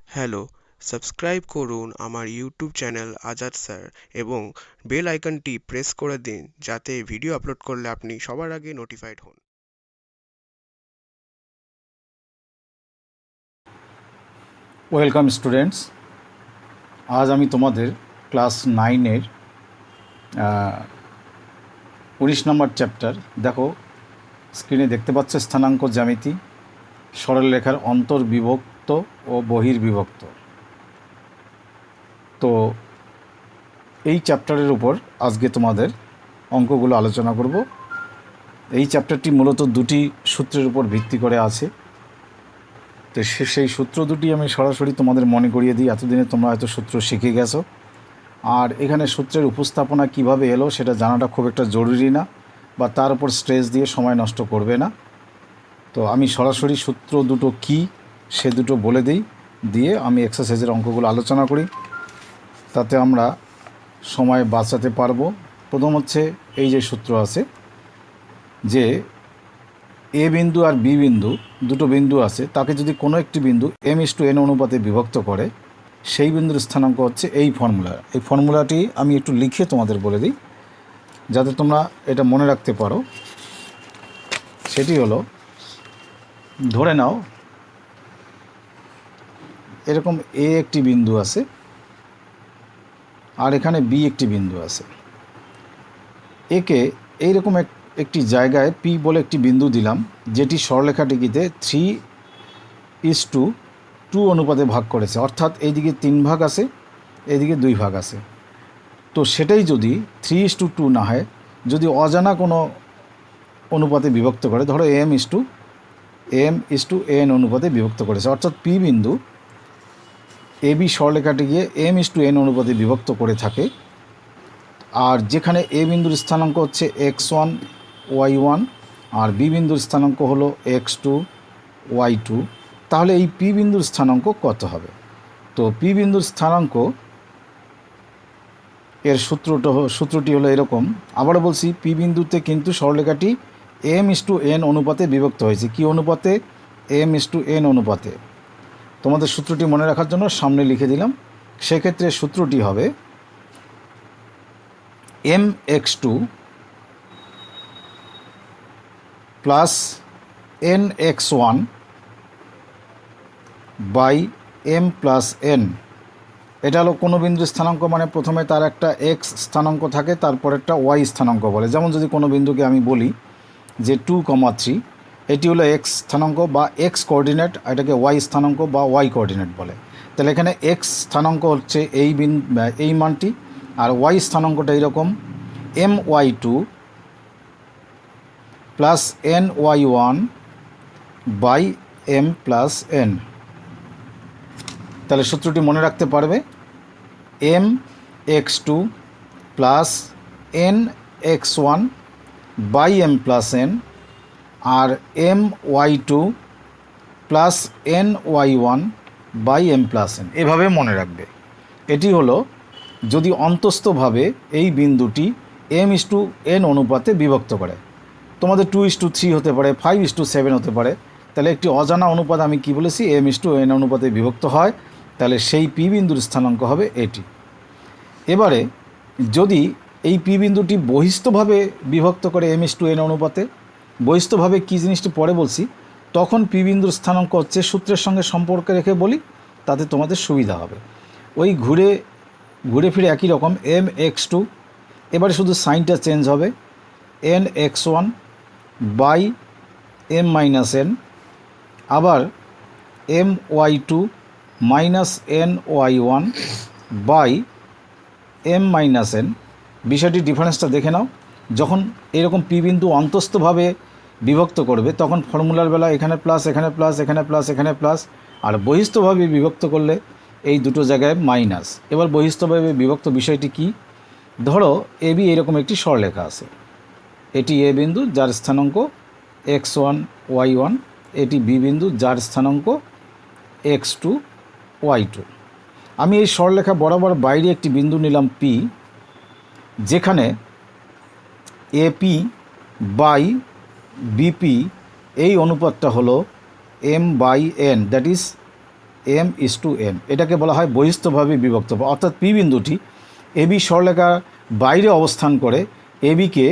Hello, subscribe করুন আমার YouTube channel Azad sir এবং বেল আইকনটি প্রেস করে দিন যাতে ভিডিও আপলোড করলে আপনি সবার আগে নোটিফাইড হন। Welcome students. আজ আমি তোমাদের ক্লাস 9-এর 19 নম্বর চ্যাপ্টার দেখো, স্ক্রিনে দেখতে পাচ্ছ স্থানাঙ্ক জ্যামিতি, সরলরেখার অন্তর্বিভক্ত ও বহির্বিভক্ত। তো এই চ্যাপ্টারের উপর আজকে তোমাদের অঙ্কগুলো আলোচনা করব। এই চ্যাপ্টারটি মূলত দুটি সূত্রের উপর ভিত্তি করে আছে। তো সেই সূত্র দুটি আমি সরাসরি তোমাদের মনে করিয়ে দিই। এতদিনে তোমরা হয়তো সূত্র শিখে গেছো, আর এখানে সূত্রের উপস্থাপনা কিভাবে এলো সেটা জানাটা খুব একটা জরুরি না, বা তার উপর স্ট্রেস দিয়ে সময় নষ্ট করবে না। তো আমি সরাসরি সূত্র দুটো কি সে দুটো বলে দিই, দিয়ে আমি এক্সারসাইজের অঙ্কগুলো আলোচনা করি, তাতে আমরা সময় বাঁচাতে পারবো। প্রথম হচ্ছে এই যে সূত্র আছে যে এ বিন্দু আর বি বিন্দু, দুটো বিন্দু আছে, তাকে যদি কোনো একটি বিন্দু m/n অনুপাতে বিভক্ত করে, সেই বিন্দুর স্থানাঙ্ক হচ্ছে এই ফর্মুলা। এই ফর্মুলাটি আমি একটু লিখে তোমাদের বলে দিই যাতে তোমরা এটা মনে রাখতে পারো। সেটি হলো, ধরে নাও এরকম এ একটি বিন্দু আছে আর এখানে বি একটি বিন্দু আছে। একে এইরকম একটি জায়গায় পি বলে একটি বিন্দু দিলাম, যেটি সরলরেখাটিতে 3:2 অনুপাতে ভাগ করেছে, অর্থাৎ এইদিকে 3 ভাগ আছে, এইদিকে 2 ভাগ আছে। তো সেটাই যদি 3:2 না হয়, যদি অজানা কোনো অনুপাতে বিভক্ত করে, ধরো m/n অনুপাতে বিভক্ত করেছে, অর্থাৎ পি বিন্দু এ বি সরলরেখাটিকে m/n অনুপাতে বিভক্ত করে থাকে, আর যেখানে এ বিন্দুর স্থানাঙ্ক হচ্ছে x1 y1 আর বি বিন্দুর স্থানাঙ্ক হলো x2 y2, তাহলে এই পি বিন্দুর স্থানাঙ্ক কত হবে? তো পি বিন্দুর স্থানাঙ্ক এর সূত্রটি হলো এরকম। আবারও বলছি, পি বিন্দুতে কিন্তু সরলরেখাটি m/n অনুপাতে বিভক্ত হয়েছে। কি অনুপাতে? m/n অনুপাতে। তোমাদের সূত্রটি মনে রাখার জন্য সামনে লিখে দিলাম। সেক্ষেত্রে সূত্রটি হবে mx2 plus nx1 by m plus n। এটা হলো কোনো বিন্দুর স্থানাঙ্ক, মানে প্রথমে তার একটা x স্থানাঙ্ক থাকে, তারপর একটা y স্থানাঙ্ক বলে। যেমন যদি কোনো বিন্দুকে আমি বলি যে 2,3, এটি হলো x স্থানাঙ্ক বা x কোঅর্ডিনেট, এটাকে y স্থানাঙ্ক বা y কোঅর্ডিনেট বলে। তাহলে এখানে x স্থানাঙ্ক হচ্ছে এই মানটি, আর y স্থানাঙ্কটা এইরকম my2 plus ny1 by m plus n। তাহলে সূত্রটি মনে রাখতে পারবে, mx2 plus nx1 by m plus n আর my2 plus ny1 by m plus n, এভাবে মনে রাখবে। এটি হলো যদি অন্তস্থভাবে এই বিন্দুটি m/n অনুপাতে বিভক্ত করে। তোমাদের 2:3 হতে পারে, 5:7 হতে পারে। তাহলে একটি অজানা অনুপাত আমি কি বলেছি, m/n অনুপাতে বিভক্ত হয়, তাহলে সেই পি বিন্দুর স্থানাঙ্ক হবে এটি। এবারে যদি এই পি বিন্দুটি বহিস্থভাবে বিভক্ত করে m/n অনুপাতে, বহিস্থভাবে কী জিনিসটি পরে বলছি, তখন পি বিন্দুর স্থানাঙ্ক হচ্ছে, সূত্রের সঙ্গে সম্পর্ক রেখে বলি তাতে তোমাদের সুবিধা হবে। ওই ঘুরে ফিরে একই রকম mx2, এবারে শুধু সাইনটা চেঞ্জ হবে, nx1 বাই m-n, আবার my2 minus ny1 by m-n। বিষয়টি ডিফারেন্সটা দেখে নাও। যখন এরকম পি বিন্দু অন্তস্থভাবে বিভক্ত করবে, তখন ফর্মুলার বেলা এখানে প্লাস, এখানে প্লাস, এখানে প্লাস, এখানে প্লাস, আর বহিস্থভাবে বিভক্ত করলে এই দুটো জায়গায় মাইনাস। এবার বহিস্থভাবে বিভক্ত বিষয়টি কি? ধরো এ বি এরকম একটি সরলরেখা আছে, এটি এ বিন্দু যার স্থানাঙ্ক x1 y1, এটি বি বিন্দু যার স্থানাঙ্ক x2 y2। আমি এই সরলরেখা বরাবর বাইরে একটি বিন্দু নিলাম পি, যেখানে এপি বাই বিপি এই অনুপাতটা হলো m/n, দ্যাট ইজ m/n, এটাকে বলা হয় বহিস্থভাবে বিভক্ত, অর্থাৎ পি বিন্দুটি এবি সরলরেখার বাইরে অবস্থান করে এবিকে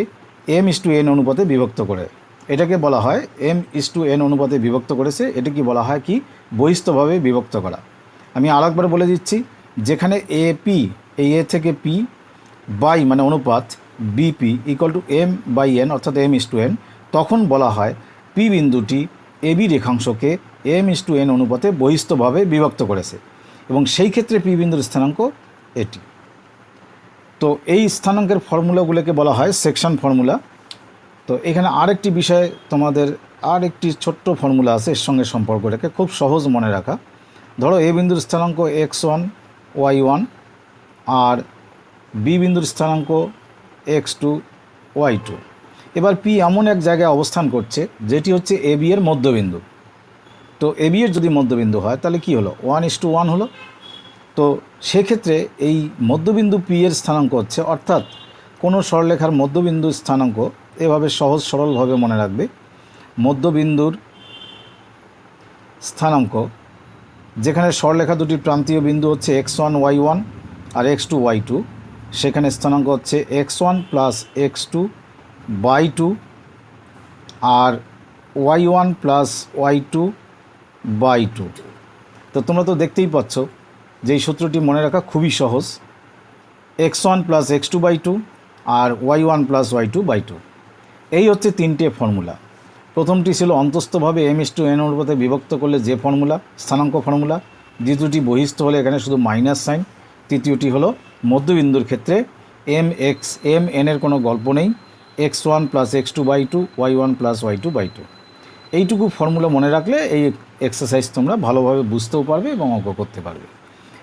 m/n অনুপাতে বিভক্ত করে, এটাকে বলা হয় m/n অনুপাতে বিভক্ত করেছে। এটাকে বলা হয় কি, বহিস্থভাবে বিভক্ত করা। আমি আরেকবার বলে দিচ্ছি, যেখানে এপি, এই এ থেকে পি বাই মানে অনুপাত বিপি ইকুয়াল টু m/n অর্থাৎ m/n, তখন বলা হয় পি বিন্দুটি এবি রেখাংশকে m/n অনুপাতে বহিস্থভাবে বিভক্ত করেছে, এবং সেই ক্ষেত্রে পি বিন্দুর স্থানাঙ্ক এটি। তো এই স্থানাঙ্কের ফর্মুলাগুলোকে বলা হয় সেকশন ফর্মুলা। তো এখানে আরেকটি বিষয়, তোমাদের আরেকটি ছোট্ট ফর্মুলা আছে এর সঙ্গে সম্পর্ক রেখে, খুব সহজ মনে রাখা। ধরো এ বিন্দুর স্থানাঙ্ক x1 y1 আর বি বিন্দুর স্থানাঙ্ক x2 y2। এবার পি এমন এক জায়গায় অবস্থান করছে যেটি হচ্ছে এ বি এর মধ্যবিন্দু। তো এ বি এর যদি মধ্যবিন্দু হয় তাহলে কি হলো, 1:1 হলো। তো সেক্ষেত্রে এই মধ্যবিন্দু পি এর স্থানাঙ্ক হচ্ছে, অর্থাৎ কোনো সরলরেখার মধ্যবিন্দুর স্থানাঙ্ক এভাবে সহজ সরলভাবে মনে রাখবে, মধ্যবিন্দুর স্থানাঙ্ক, যেখানে সরলরেখা দুটির প্রান্তীয় বিন্দু হচ্ছে x1 y1 আর x2 y2, সেখানে স্থানাঙ্ক হচ্ছে x1 প্লাস x2 বাই 2 আর y1 প্লাস y2 বাই 2। তো তোমরা তো দেখতেই পাচ্ছ যে এই সূত্রটি মনে রাখা খুবই সহজ, x1 প্লাস x2 বাই 2 আর y1 প্লাস y2 বাই 2। এই হচ্ছে তিনটে ফর্মুলা। প্রথমটি ছিল অন্তস্থভাবে m/n অনুপাতে বিভক্ত করলে যে ফর্মুলা, স্থানাঙ্ক ফর্মুলা। দ্বিতীয়টি বহিস্থ হলে এখানে শুধু মাইনাস সাইন। তৃতীয়টি হলো মধ্যবিন্দুর ক্ষেত্রে mn এর কোনো গল্প নেই, x1 plus x2 by 2 y1 plus y2 by 2। এইটুকু ফর্মুলা মনে রাখলে এই এক্সারসাইজ তোমরা ভালোভাবে বুঝতেও পারবে এবং অঙ্ক করতে পারবে।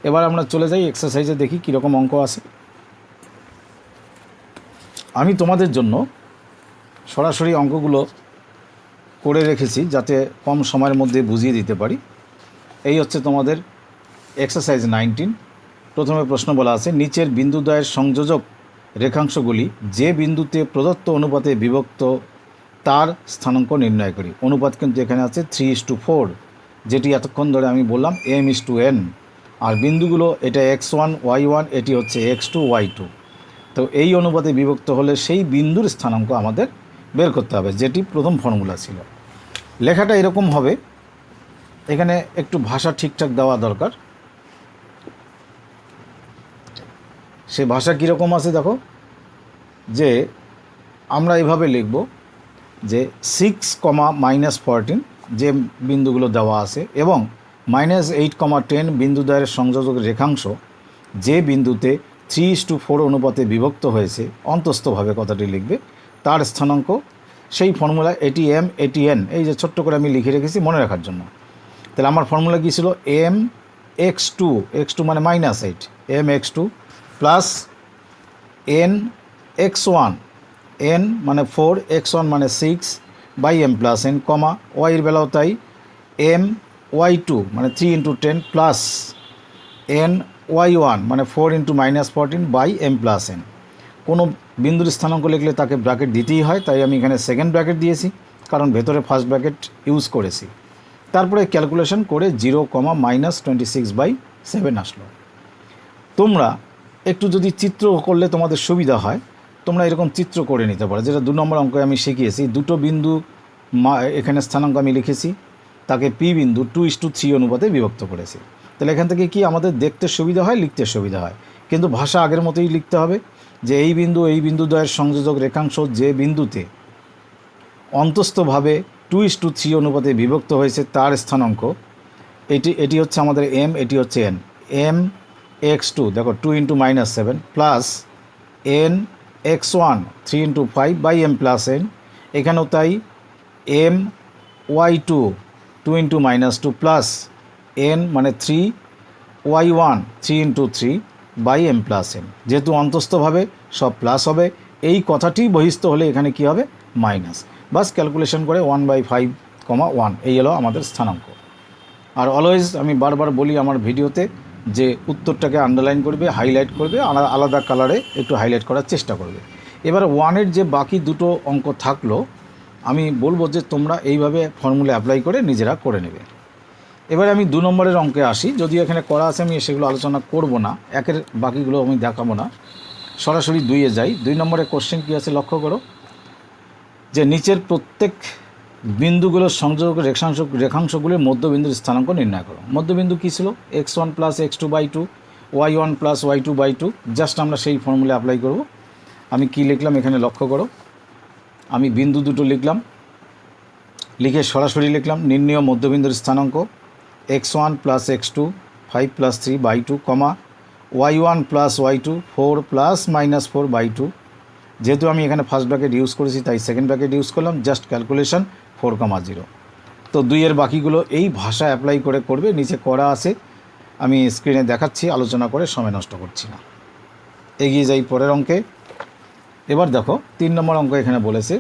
এবার আমরা চলে যাই এক্সারসাইজে, দেখি কীরকম অঙ্ক আছে। আমি তোমাদের জন্য সরাসরি অঙ্কগুলো করে রেখেছি যাতে কম সময়ের মধ্যে বুঝিয়ে দিতে পারি। এই হচ্ছে তোমাদের এক্সারসাইজ 19। প্রথমে প্রশ্ন বলা আছে, নিচের বিন্দুদ্বয়ের সংযোজক রেখাংশগুলি যে বিন্দুতে প্রদত্ত অনুপাতে বিভক্ত তার স্থানাঙ্ক নির্ণয় করি। অনুপাত কিন্তু এখানে আছে 3:4, যেটি এতক্ষণ ধরে আমি বললাম m/n। আর বিন্দুগুলো এটা x1 y1, এটি হচ্ছে x2 y2। তো এই অনুপাতে বিভক্ত হলে সেই বিন্দুর স্থানাঙ্ক আমাদের বের করতে হবে, যেটি প্রথম ফর্মুলা ছিল। লেখাটা এরকম হবে, এখানে একটু ভাষা ঠিকঠাক দেওয়া দরকার। সে ভাষা কীরকম আছে দেখো, যে আমরা এভাবে লিখব যে 6,-14 যে বিন্দুগুলো দেওয়া আছে এবং -8,10 বিন্দুদ্বয়ের সংযোজক রেখাংশ যে বিন্দুতে 3:4 অনুপাতে বিভক্ত হয়েছে, অন্তস্থভাবে কথাটি লিখবে, তার স্থানাঙ্ক। সেই ফর্মুলা এটি m এটি n, এই যে ছোট্ট করে আমি লিখে রেখেছি মনে রাখার জন্য। তাহলে আমার ফর্মুলা কী ছিল, mx2, x2 মানে -8, mx2 প্লাস nx1, n মানে 4, x1 মানে 6 by m plus n, comma y এর বেলাও তাই, my2 মানে 3 × 10 প্লাস ny1 মানে 4 × -14 বাই m প্লাস n। কোনো বিন্দুর স্থানাঙ্ক লিখলে তাকে ব্র্যাকেট দিতেই হয়, তাই আমি এখানে সেকেন্ড ব্র্যাকেট দিয়েছি, কারণ ভেতরে ফার্স্ট ব্র্যাকেট ইউজ করেছি। তারপরে ক্যালকুলেশন করে 0,-26/7 আসলো। তোমরা একটু যদি চিত্র করলে তোমাদের সুবিধা হয়, তোমরা এরকম চিত্র করে নিতে পারো, যেটা 2 নম্বর অঙ্কে আমি শিখিয়েছি। দুটো বিন্দু এখানে স্থানাঙ্ক আমি লিখেছি, তাকে পি বিন্দু 2:3 অনুপাতে বিভক্ত করেছি। তাহলে এখান থেকে কি আমাদের দেখতে সুবিধা হয়, লিখতে সুবিধা হয়, কিন্তু ভাষা আগের মতোই লিখতে হবে যে এই বিন্দুদ্বয়ের সংযোজক রেখাংশ যে বিন্দুতে অন্তস্থভাবে 2:3 অনুপাতে বিভক্ত হয়েছে তার স্থানাঙ্ক, এটি হচ্ছে আমাদের m, এটি হচ্ছে n। mx2 দেখো 2 × -7 plus nx1 3 × 5 by m plus n, এখানেও তাই my2 2 × -2 প্লাস n মানে 3, y1 3 × 3 by m plus n। যেহেতু অন্তস্থভাবে সব প্লাস হবে, এই কথাটি বহিস্থ হলে এখানে কি হবে, মাইনাস। বাস ক্যালকুলেশন করে 1/5,1 এই হলো আমাদের স্থানাঙ্ক। আর অলওয়েজ আমি বারবার বলি আমার ভিডিওতে যে উত্তরটাকে আন্ডারলাইন করবে, হাইলাইট করবে, আলাদা কালারে একটু হাইলাইট করার চেষ্টা করবে। এবার 1-এর যে বাকি দুটো অঙ্ক থাকলো, আমি বলবো যে তোমরা এইভাবে ফর্মুলা অ্যাপ্লাই করে নিজেরা করে নেবে। এবারে আমি 2 নম্বরের অঙ্কে আসি, যদিও এখানে করা আছে আমি সেগুলো আলোচনা করব না, একের বাকিগুলো আমি দেখাবো না, সরাসরি 2-এ যাই। 2 নম্বরের কোশ্চেন কী আছে লক্ষ্য করো, যে নিচের প্রত্যেক বিন্দুগুলোর সংযোগ রেখাংশগুলির মধ্যবিন্দুর স্থানাঙ্ক নির্ণয় করো। মধ্যবিন্দু কী ছিল? x1 plus x2/2, y1 plus y2/2। Just আমরা সেই ফর্মুলা অ্যাপ্লাই করব। আমি কি লিখলাম এখানে লক্ষ্য করো, আমি বিন্দু দুটো লিখলাম, লিখে সরাসরি লিখলাম নির্ণয় মধ্যবিন্দুর স্থানাঙ্ক x1 প্লাস x2 5 প্লাস 3/2, কমা y1 plus y2 4 plus minus 4/2। যেহেতু আমি এখানে ফার্স্ট ব্র্যাকেট ইউজ করেছি তাই সেকেন্ড ব্র্যাকেট ইউজ করলাম, জাস্ট ক্যালকুলেশন 4,0। তো 2-এর বাকিগুলো এই ভাষা অ্যাপ্লাই করে করবে, নিচে করা আছে, আমি স্ক্রিনে দেখাচ্ছি, আলোচনা করে সময় নষ্ট করছি না। এগিয়ে যাই পরের অঙ্কে। এবার দেখো 3 নম্বর অঙ্ক এখানে বলেছে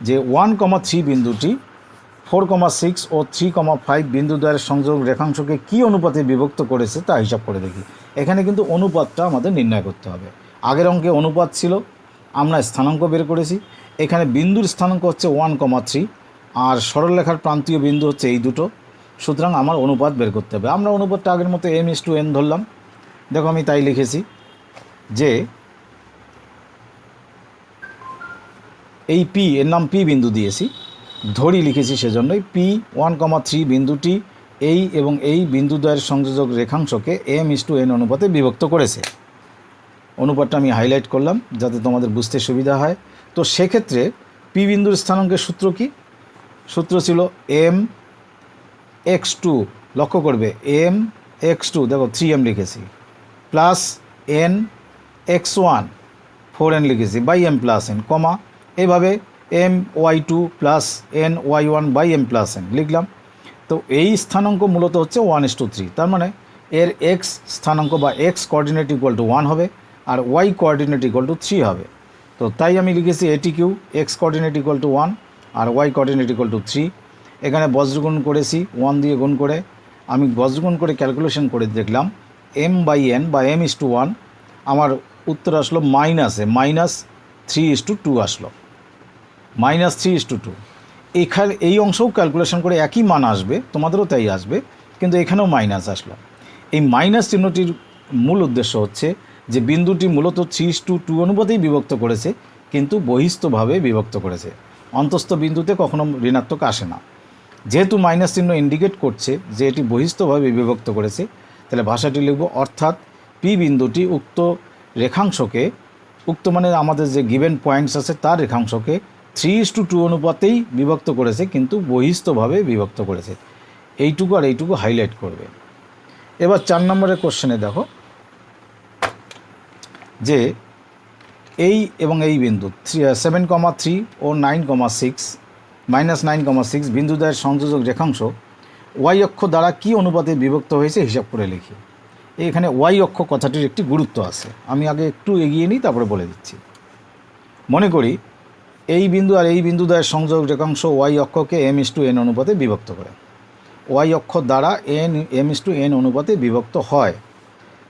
যে 1,3 বিন্দুটি 4,6 ও 3,5 বিন্দু দ্বয়ের সংযোগ রেখাংশকে কী অনুপাতে বিভক্ত করেছে তা হিসাব করে দেখি। এখানে কিন্তু অনুপাতটা আমাদের নির্ণয় করতে হবে। আগের অঙ্কে অনুপাত ছিল, আমরা স্থানাঙ্ক বের করেছি। এখানে বিন্দুর স্থানাঙ্ক হচ্ছে 1,3 আর সরলরেখার প্রান্তীয় বিন্দু হচ্ছে এই দুটো, সুতরাং আমার অনুপাত বের করতে হবে। আমরা অনুপাতটা আগের মতো m/n ধরলাম। দেখো আমি তাই লিখেছি যে এই পি এর নাম পি বিন্দু দিয়েছি, ধরি লিখেছি সেজন্যই p1,3 বিন্দুটি এই এবং এই বিন্দুদ্বয়ের সংযোজক রেখাংশকে m/n অনুপাতে বিভক্ত করেছে। অনুপাতটা আমি হাইলাইট করলাম যাতে তোমাদের বুঝতে সুবিধা হয়। তো সেক্ষেত্রে পি বিন্দুর স্থানাঙ্কের সূত্র কি? সূত্র ছিল m(x2), লক্ষ্য করবে m(x2), দেখো 3m লিখেছি, প্লাস n(x1), 4n লিখেছি, বাই m প্লাস n, কমা এইভাবে my2 plus ny1/m plus n লিখলাম। তো এই স্থানাঙ্ক মূলত হচ্ছে 1:3, তার মানে এর x স্থানাঙ্ক বা x কোঅর্ডিনেট ইকুয়াল টু 1 হবে আর y কোঅর্ডিনেট ইকুয়াল টু 3 হবে। তো তাই আমি লিখেছি ATQ, x coordinate equal to 1 আর y কোঅর্ডিনেট ইকুয়াল টু 3। এখানে বজ্রগুণ করেছি 1 দিয়ে গুণ করে, আমি বজ্রগুণ করে ক্যালকুলেশন করে দেখলাম m/n বা m/1, আমার উত্তর আসলো -3:2 আসলো, -3:2। এখানে এই অংশও ক্যালকুলেশন করে একই মান আসবে, তোমাদেরও তাই আসবে, কিন্তু এখানেও মাইনাস আসলো। এই মাইনাস চিহ্নটির মূল উদ্দেশ্য হচ্ছে যে বিন্দুটি মূলত 3:2 অনুপাতেই বিভক্ত করেছে, কিন্তু বহিস্থভাবে বিভক্ত করেছে, অন্তস্থ বিন্দুতে কখনো ঋণাত্মক আসে না। যেহেতু মাইনাস চিহ্ন ইন্ডিকেট করছে যে এটি বহিস্থভাবে বিভক্ত করেছে, তাহলে ভাষাটি লিখব অর্থাৎ পি বিন্দুটি উক্ত রেখাংশকে, উক্ত মানে আমাদের যে গিভেন পয়েন্টস আছে তার রেখাংশকে 3:2 অনুপাতেই বিভক্ত করেছে, কিন্তু বহিস্থভাবে বিভক্ত করেছে। এইটুকু আর এইটুকু হাইলাইট করবে। এবার 4 নম্বরের কোশ্চেনে দেখো যে এই এবং এই বিন্দু 7,3 ও 9,6 -9,6 বিন্দুদ্বয়ের সংযোজক রেখাংশ ওয়াই অক্ষ দ্বারা কী অনুপাতে বিভক্ত হয়েছে হিসাব করে লিখি। এখানে ওয়াই অক্ষ কথাটির একটি গুরুত্ব আছে, আমি আগে একটু এগিয়ে নিই তারপরে বলে দিচ্ছি। মনে করি এই বিন্দু আর এই বিন্দুদ্বয়ের সংযোগ রেখাংশ ওয়াই অক্ষকে m/n অনুপাতে বিভক্ত করে, ওয়াই অক্ষ দ্বারা m/n অনুপাতে বিভক্ত হয়।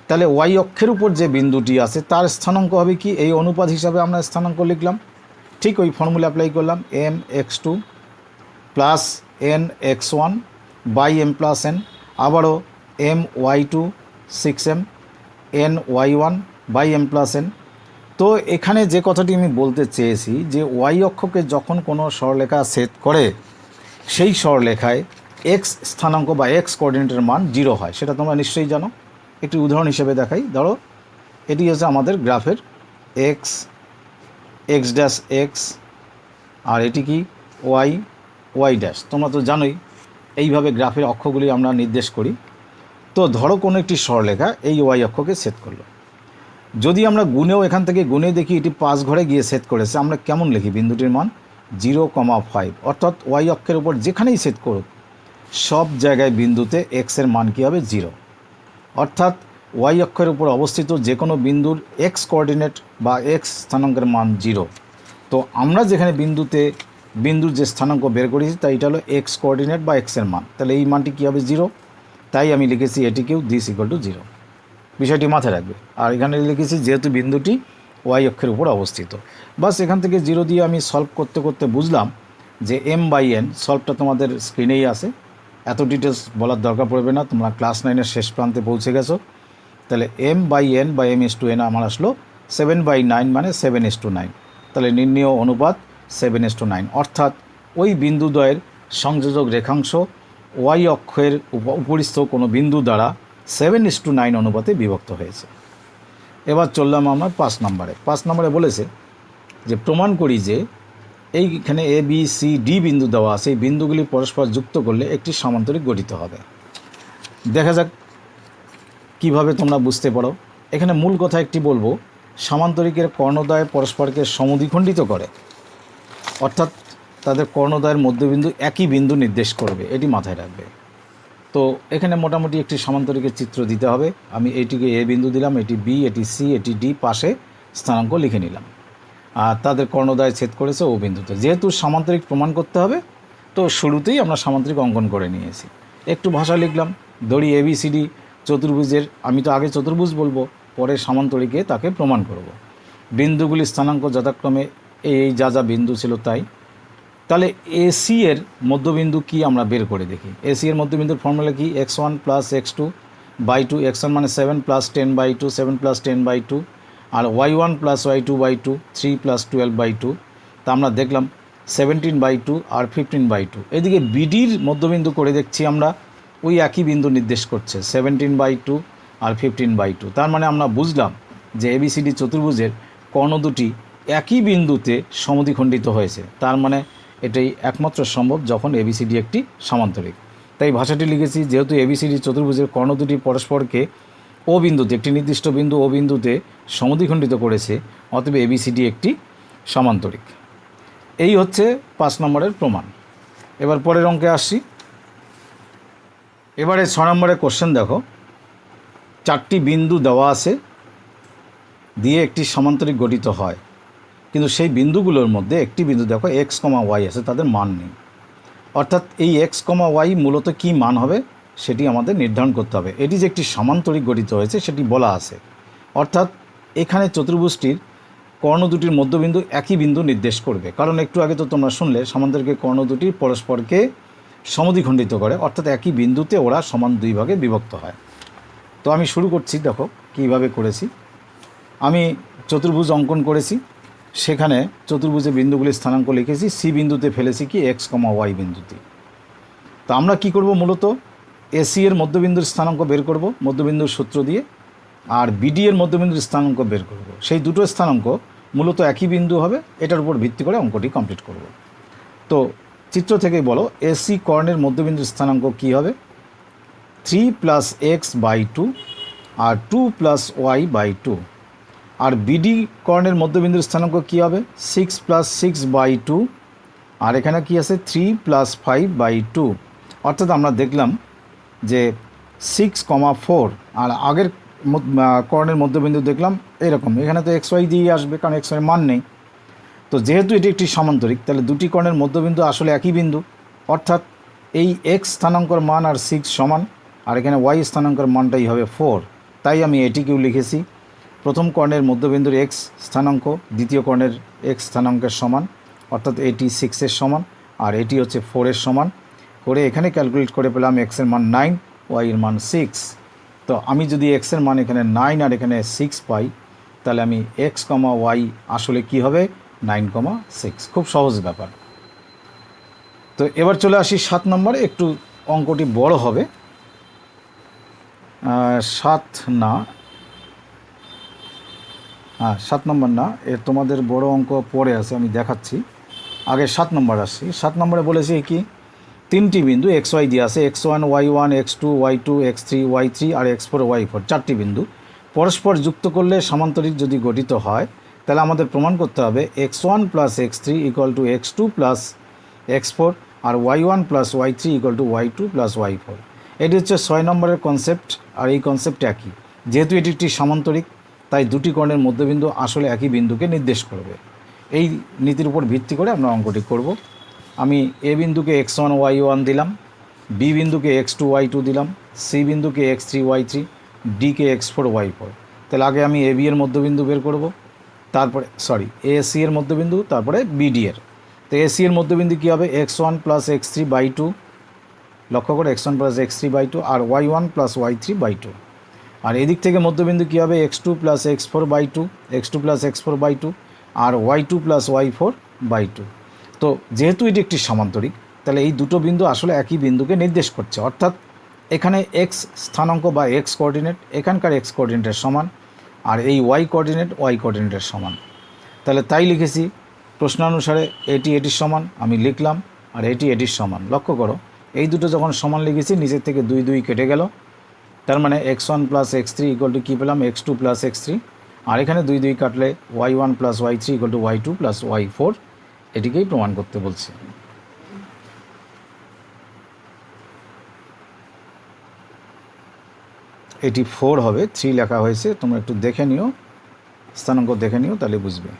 তাহলে ওয়াই অক্ষের উপর যে বিন্দুটি আছে তার স্থানাঙ্ক হবে কি? এই অনুপাত হিসাবে আমরা স্থানাঙ্ক লিখলাম, ঠিক ওই ফর্মুলা অ্যাপ্লাই করলাম, m(x2) plus n(x1)/m plus n, আবারও my2 6m ny1/m plus n। তো এখানে যে কথাটি আমি বলতে চেয়েছি যে ওয়াই অক্ষকে যখন কোনো সরলরেখা ছেদ করে সেই সরলরেখায় এক্স স্থানাঙ্ক বা এক্স কোঅর্ডিনেটের মান 0 হয়, সেটা তোমরা নিশ্চয়ই জানো। একটি উদাহরণ হিসেবে দেখাই, ধরো এটি হচ্ছে আমাদের গ্রাফের এক্স, এক্স ড্যাশ এক্স, আর এটি কি ওয়াই, ওয়াই ড্যাশ। তোমরা তো জানোই এইভাবে গ্রাফের অক্ষগুলি আমরা নির্দেশ করি। তো ধরো কোনো একটি সরলরেখা এই ওয়াই অক্ষকে ছেদ করলো, যদি আমরা গুণেও এখান থেকে গুণে দেখি এটি 5 ঘরে গিয়ে ছেদ করেছে, আমরা কেমন লিখি? বিন্দুটির মান 0,5, অর্থাৎ ওয়াই অক্ষের উপর যেখানেই ছেদ করুক সব জায়গায় বিন্দুতে এক্সের মান কী হবে? 0। অর্থাৎ ওয়াই অক্ষের উপর অবস্থিত যে কোনো বিন্দুর এক্স কোঅর্ডিনেট বা এক্স স্থানাঙ্কের মান 0। তো আমরা যেখানে বিন্দুর যে স্থানাঙ্ক বের করেছি তাই এটা হলো এক্স কোঅর্ডিনেট বা এক্সের মান, তাহলে এই মানটি কী হবে? 0। তাই আমি লিখেছি এটিকেও দিস ইকুয়াল টু 0, বিষয়টি মাথায় রাখবে। আর এখানে লিখেছি যেহেতু বিন্দুটি ওয়াই অক্ষের উপর অবস্থিত, বাস এখান থেকে 0 দিয়ে আমি সলভ করতে করতে বুঝলাম যে m/n, সলভটা তোমাদের স্ক্রিনেই আছে, এত ডিটেলস বলার দরকার পড়বে না, তোমরা ক্লাস 9-এর শেষ প্রান্তে পৌঁছে গেছো। তাহলে m/n বা m:9 আমার আসলো 7/9 মানে 7:9। তাহলে নির্ণেয় অনুপাত 7:9, অর্থাৎ ওই বিন্দুদ্বয়ের সংযোজক রেখাংশ y অক্ষের উপরিস্থ কোনো বিন্দু দ্বারা 7:9 অনুপাতে বিভক্ত হয়েছে। এবার চললাম আমরা 5 নম্বরে। 5 নম্বরে বলেছে যে প্রমাণ করি যে এইখানে এ বি সি ডি বিন্দু দেওয়া আছে, এই বিন্দুগুলি পরস্পর যুক্ত করলে একটি সামান্তরিক গঠিত হবে। দেখা যাক কিভাবে তোমরা বুঝতে পারো। এখানে মূল কথা একটি বলবো, সামান্তরিকের কর্ণদ্বয় পরস্পরকে সমদ্বিখণ্ডিত করে, অর্থাৎ তাদের কর্ণদ্বয়ের মধ্যবিন্দু একই বিন্দু নির্দেশ করবে, এটি মাথায় রাখবে। তো এখানে মোটামুটি একটি সামান্তরিকের চিত্র দিতে হবে। আমি এইটিকে এ বিন্দু দিলাম, এটি বি, এটি সি, এটি ডি, পাশে স্থানাঙ্ক লিখে নিলাম, আর তাদের কর্ণদ্বয় ছেদ করেছে ও বিন্দুতে। যেহেতু সামান্তরিক প্রমাণ করতে হবে, তো শুরুতেই আমরা সামান্তরিক অঙ্কন করে নিয়েছি। একটু ভাষা লিখলাম, ধরি ABCD চতুর্ভুজের, আমি তো আগে চতুর্ভুজ বলবো, পরে সামান্তরিকে তাকে প্রমাণ করব। বিন্দুগুলির স্থানাঙ্ক যথাক্রমে এই যা যা বিন্দু ছিল তাই। তাহলে AC এর মধ্যবিন্দু কি আমরা বের করে দেখি। AC এর মধ্যবিন্দুর ফর্মুলা কি, x1 + x2/2, x1 মানে 7 + 10/2, 7 + 10/2, আর y1 + y2/2, 3 + 12/2। তা আমরা দেখলাম 17/2 আর 15/2। এদিকে BDর মধ্যবিন্দু করে দেখছি আমরা, ওই একই বিন্দু নির্দেশ করছে 17/2 আর 15/2। তার মানে আমরা বুঝলাম যে ABCD চতুর্ভুজের কর্ণ দুটি একই বিন্দুতে সমদ্বিখণ্ডিত হয়েছে। তার মানে এটাই একমাত্র সম্ভব যখন ABCD একটি সামান্তরিক। তাই ভাষাটি লিখেছি, যেহেতু ABCD চতুর্ভুজের কর্ণ দুটি পরস্পরকে ও বিন্দুতে, একটি নির্দিষ্ট বিন্দু ও বিন্দুতে সমদ্বিখণ্ডিত করেছে, অতএব ABCD একটি সামান্তরিক। এই হচ্ছে 5 নম্বরের প্রমাণ। এবার পরের অঙ্কে আসছি। এবারে 6 নম্বরের কোশ্চেন দেখো, 4টি বিন্দু দেওয়া আছে দিয়ে একটি সামান্তরিক গঠিত হয়, কিন্তু সেই বিন্দুগুলোর মধ্যে একটি বিন্দু দেখো x, y আছে, তাদের মান নেই। অর্থাৎ এই x, y মূলত কি মান হবে সেটি আমাদের নির্ধারণ করতে হবে। এটি যে একটি সামান্তরিক গঠিত হয়েছে সেটি বলা আছে, অর্থাৎ এখানে চতুর্ভুজটির কর্ণ দুটির মধ্যবিন্দু একই বিন্দু নির্দেশ করবে। কারণ একটু আগে তো তোমরা শুনলে সামান্তরিকের কর্ণ দুটি পরস্পরকে সমদ্বিখণ্ডিত করে, অর্থাৎ একই বিন্দুতে ওরা সমান দুই ভাগে বিভক্ত হয়। তো আমি শুরু করছি, দেখো কীভাবে করেছি। আমি চতুর্ভুজ অঙ্কন করেছি, সেখানে চতুর্ভুজে বিন্দুগুলির স্থানাঙ্ক লিখেছি, সি বিন্দুতে ফেলেছি কি x, y বিন্দুতে। তো আমরা কি করব, মূলত AC এর মধ্যবিন্দুর স্থানাঙ্ক বের করব মধ্যবিন্দুর সূত্র দিয়ে, আর BD এর মধ্যবিন্দুর স্থানাঙ্ক বের করব। সেই দুটো স্থানাঙ্ক মূলত একই বিন্দু হবে, এটার উপর ভিত্তি করে অঙ্কটি কমপ্লিট করব। তো চিত্র থেকেই বলো, AC কর্ণের মধ্যবিন্দুর স্থানাঙ্ক কি হবে, 3 + x/2 আর 2 + y/2। আর BD কর্ণের মধ্যবিন্দুর স্থানাঙ্ক কী হবে, 6 + 6/2, আর এখানে কি আছে 3 + 5/2। অর্থাৎ আমরা দেখলাম যে 6, 4, আর আগের কর্ণের মধ্যবিন্দু দেখলাম এরকম, এখানে তো xy দিয়ে আসবে কারণ xy মান নেই। তো যেহেতু এটি একটি সামান্তরিক, তাহলে দুটি কর্ণের মধ্যবিন্দু আসলে একই বিন্দু, অর্থাৎ এই x স্থানাঙ্কর মান আর 6 সমান, আর এখানে y স্থানাঙ্কর মানটাই হবে 4। তাই আমি এটিকেও লিখেছি, প্রথম কর্ণের মধ্যবিন্দুর x স্থানাঙ্ক দ্বিতীয় কর্ণের x স্থানাঙ্কের সমান, অর্থাৎ এটি 6-এর সমান আর এটি হচ্ছে 4-এর সমান। করে এখানে ক্যালকুলেট করে পেলাম x এর মান 9, y এর মান 6। তো আমি যদি x এর মান এখানে 9 আর এখানে 6 পাই, তাহলে আমি x, y আসলে কি হবে 9,6। খুব সহজ ব্যাপার। তো এবার চলে আসি 7 নম্বরে, একটু অঙ্কটি বড় হবে। 7 না, 7 নম্বর না, তোমাদের বড় অঙ্ক পরে আছে, আমি দেখাচ্ছি। আগে 7 নম্বর আসছি। 7 নম্বরে বলেছি কি, 3টি বিন্দু xy দিয়ে আছে, x1, y1, x2, y2, x3, y3 আর x4, y4, 4টি বিন্দু পরস্পর যুক্ত করলে সামান্তরিক যদি গঠিত হয়, তাহলে আমাদের প্রমাণ করতে হবে x1 + x3 = x2 + x4 আর y1 + y3 = y2 + y4। এটি হচ্ছে 6 নম্বরের কনসেপ্ট। আর এই কনসেপ্ট একই, যেহেতু এটি একটি সামান্তরিক, তাই দুটি কর্ণের মধ্যবিন্দু আসলে একই বিন্দুকে নির্দেশ করবে। এই নীতির উপর ভিত্তি করে আমরা অঙ্কটি করব। আমি এ বিন্দুকে x1, y1 দিলাম, বি বিন্দুকে x2, y2 দিলাম, সি বিন্দুকে x3, y3, decay x4, y4। তাহলে আগে আমি এ বি এর মধ্যবিন্দু বের করব, তারপরে এসি এর মধ্যবিন্দু, তারপরে বিডি এর। তো এসি এর মধ্যবিন্দু কী হবে, x1 + x3/2 লক্ষ্য করে x1 প্লাস x3/2 আর y1 প্লাস y3/2। আর এদিক থেকে মধ্যবিন্দু কী হবে x2 plus x4/2, x2 plus x4/2 আর y2 প্লাস y4/2। তো যেহেতু এটি একটি সামান্তরিক, তাহলে এই দুটো বিন্দু আসলে একই বিন্দুকে নির্দেশ করছে, অর্থাৎ এখানে x স্থানাঙ্ক বা x কোঅর্ডিনেট এখানকার x কোঅর্ডিনেটের সমান, আর এই y কোঅর্ডিনেটের সমান। তাহলে তাই লিখেছি প্রশ্নানুসারে এটির সমান আমি লিখলাম, আর এটির সমান। লক্ষ্য করো এই দুটো যখন সমান লিখেছি নিচের থেকে 2 2 কেটে গেল, তার মানে x1 plus x3 equal to কী পেলাম x2 প্লাস x3, আর এখানে 2 2 কাটলে y1 plus y3 equal to y2 plus y4, এটিকেই প্রমাণ করতে বলছে। এটি 4 হবে, 3 লেখা হয়েছে, তোমরা একটু দেখে নিও, স্থানাঙ্ক দেখে নিও, তাহলে বুঝবে।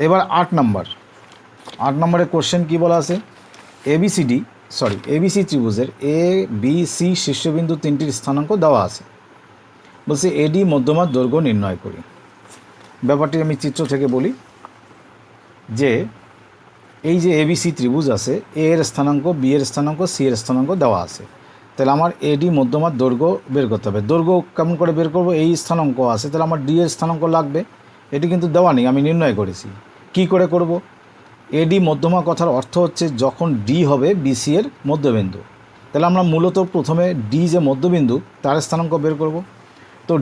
এবার 8 নম্বরের কোশ্চেন কী বলা আছে, এবিসি ত্রিভুজের এ বি সি শীর্ষবিন্দু তিনটির স্থানাঙ্ক দেওয়া আছে। বলছে এডি মধ্যমার দৈর্ঘ্য নির্ণয় করি। ব্যাপারটি আমি চিত্র থেকে বলি যে এই যে এবিসি ত্রিভুজ আছে, এ এর স্থানাঙ্ক, বি এর স্থানাঙ্ক, সি এর স্থানাঙ্ক দেওয়া আছে। তাহলে আমার এডি মধ্যমার দৈর্ঘ্য বের করতে হবে। দৈর্ঘ্য কেমন করে বের করব, এই স্থানাঙ্ক আছে, তাহলে আমার ডি এর স্থানাঙ্ক লাগবে। এটি কিন্তু দেওয়া নেই, আমি নির্ণয় করেছি। কি করে করব, এডি মধ্যমা কথার অর্থ হচ্ছে যখন ডি হবে বিসি এর মধ্যবিন্দু, তাহলে আমরা মূলত প্রথমে ডি যে মধ্যবিন্দু তার স্থানাঙ্ক বের করব। তো